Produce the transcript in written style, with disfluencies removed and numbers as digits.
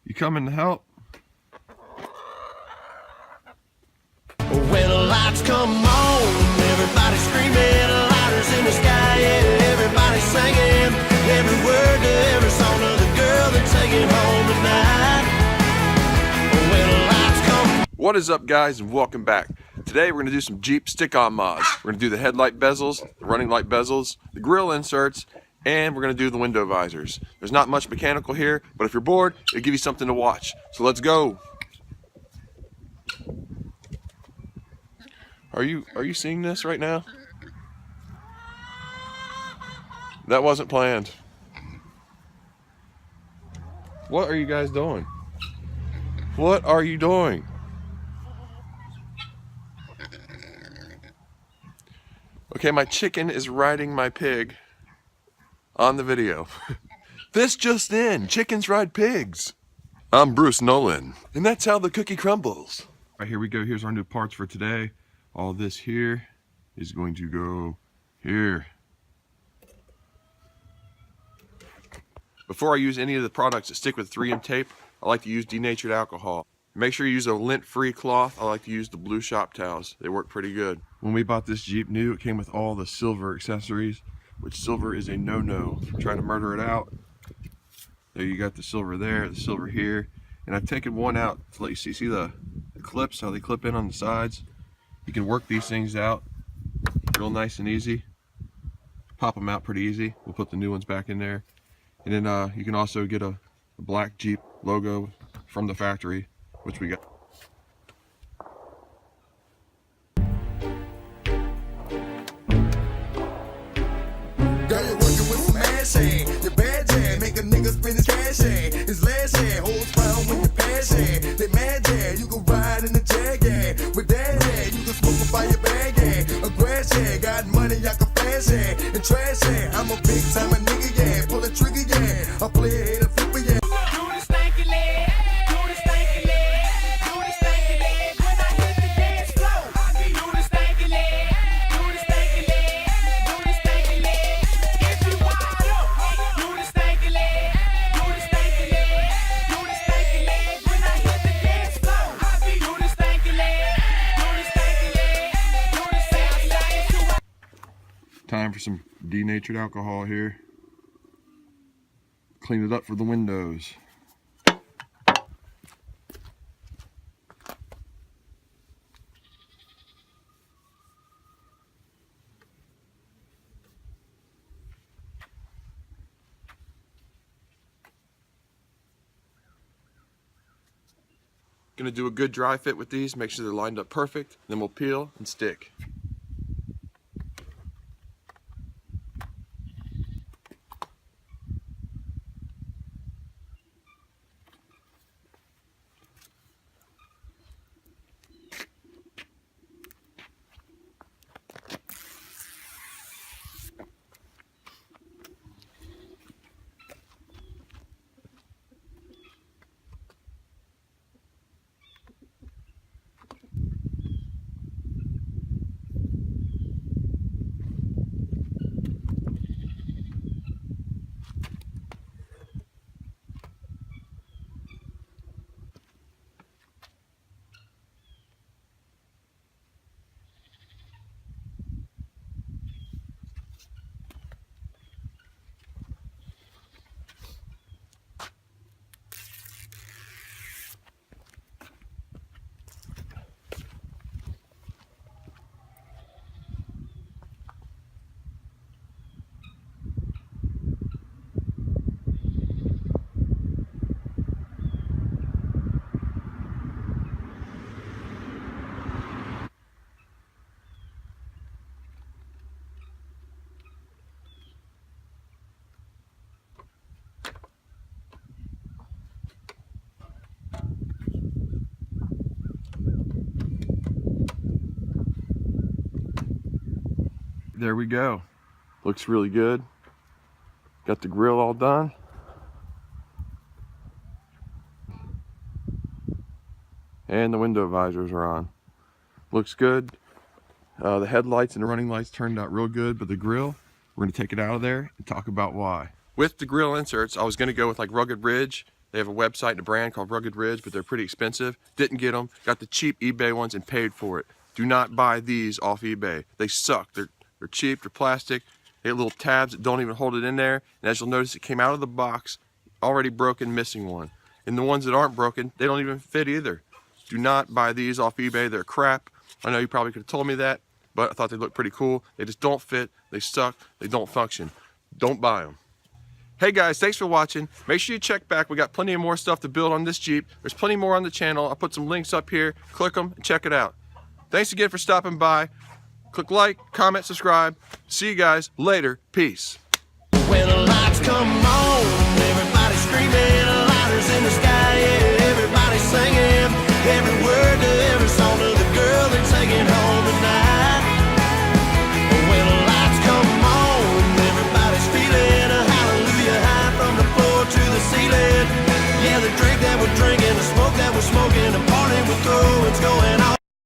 You coming to help? When the lights come on, everybody screaming, lighters in the sky, yeah, everybody singing, every word to every song of the girl they're taking home tonight. When the lights come. What is up, guys, and welcome back. Today we're going to do some Jeep stick-on mods. We're going to do the headlight bezels, the running light bezels, the grille inserts, and we're going to do the window visors. There's not much mechanical here, but if you're bored, it'll give you something to watch. So let's go. Are you seeing this right now? That wasn't planned. What are you guys doing? What are you doing? Okay, my chicken is riding my pig on the video. This just in, chickens ride pigs. I'm Bruce Nolan, and that's how the cookie crumbles. All right, here we go. Here's our new parts for today. All this here is going to go here. Before I use any of the products that stick with 3M tape, I like to use denatured alcohol. Make sure you use a lint-free cloth. I like to use the Blue Shop towels. They work pretty good. When we bought this Jeep new, it came with all the silver accessories, which silver is a no-no. Try to murder it out. There you got the silver there, the silver here. And I've taken one out to let you see the clips, how they clip in on the sides. You can work these things out real nice and easy. Pop them out pretty easy. We'll put the new ones back in there. And then you can also get a black Jeep logo from the factory, which we got. Girl, you're working with some ass hand. Your bad jam, make a nigga spend his cash hand. His last hand, holds found with your passion. They mad jam, you can ride in the jag hand. With that hand, you can smoke up by your bag hand. A grass hand, got money, I can flash hand. And trash hand, I'm a big time a nigga, yeah. Pull a trigger, yeah. I play a hit a flipper, yeah. Do the stanky leg, do the stanky leg, do the stanky leg when I hit the dance floor. Do the stanky leg, do the stanky leg, do the stanky leg. If you wired up, do the stanky leg, do the stanky leg, do the stanky leg when I hit the dance floor. Do the stanky leg, do the stanky leg, do the stanky leg. Time for some denatured alcohol here. Clean it up for the windows. Gonna do a good dry fit with these, make sure they're lined up perfect, then we'll peel and stick. There we go. Looks really good. Got the grill all done. And the window visors are on. Looks good. The headlights and the running lights turned out real good, but the grill, we're gonna take it out of there and talk about why. With the grill inserts, I was gonna go with like rugged ridge They have a website and a brand called Rugged Ridge, but they're pretty expensive. Didn't get them. Got the cheap eBay ones and paid for it. Do not buy these off eBay. They suck. They're cheap. They're plastic. They have little tabs that don't even hold it in there. And as you'll notice, it came out of the box already broken, missing one. And the ones that aren't broken, they don't even fit either. Do not buy these off eBay. They're crap. I know you probably could have told me that, but I thought they looked pretty cool. They just don't fit. They suck. They don't function. Don't buy them. Hey guys, thanks for watching. Make sure you check back. We got plenty of more stuff to build on this Jeep. There's plenty more on the channel. I'll put some links up here. Click them and check it out. Thanks again for stopping by. Click like, comment, subscribe. See you guys later. Peace. When the lights come on, everybody screaming, lighters in the sky, yeah, everybody singing, every word to every song to the girl they're taking home tonight. When the lights come on, everybody's feeling a hallelujah high from the floor to the ceiling. Yeah, the drink that we're drinking, the smoke that we're smoking, the party we're throwing's going on.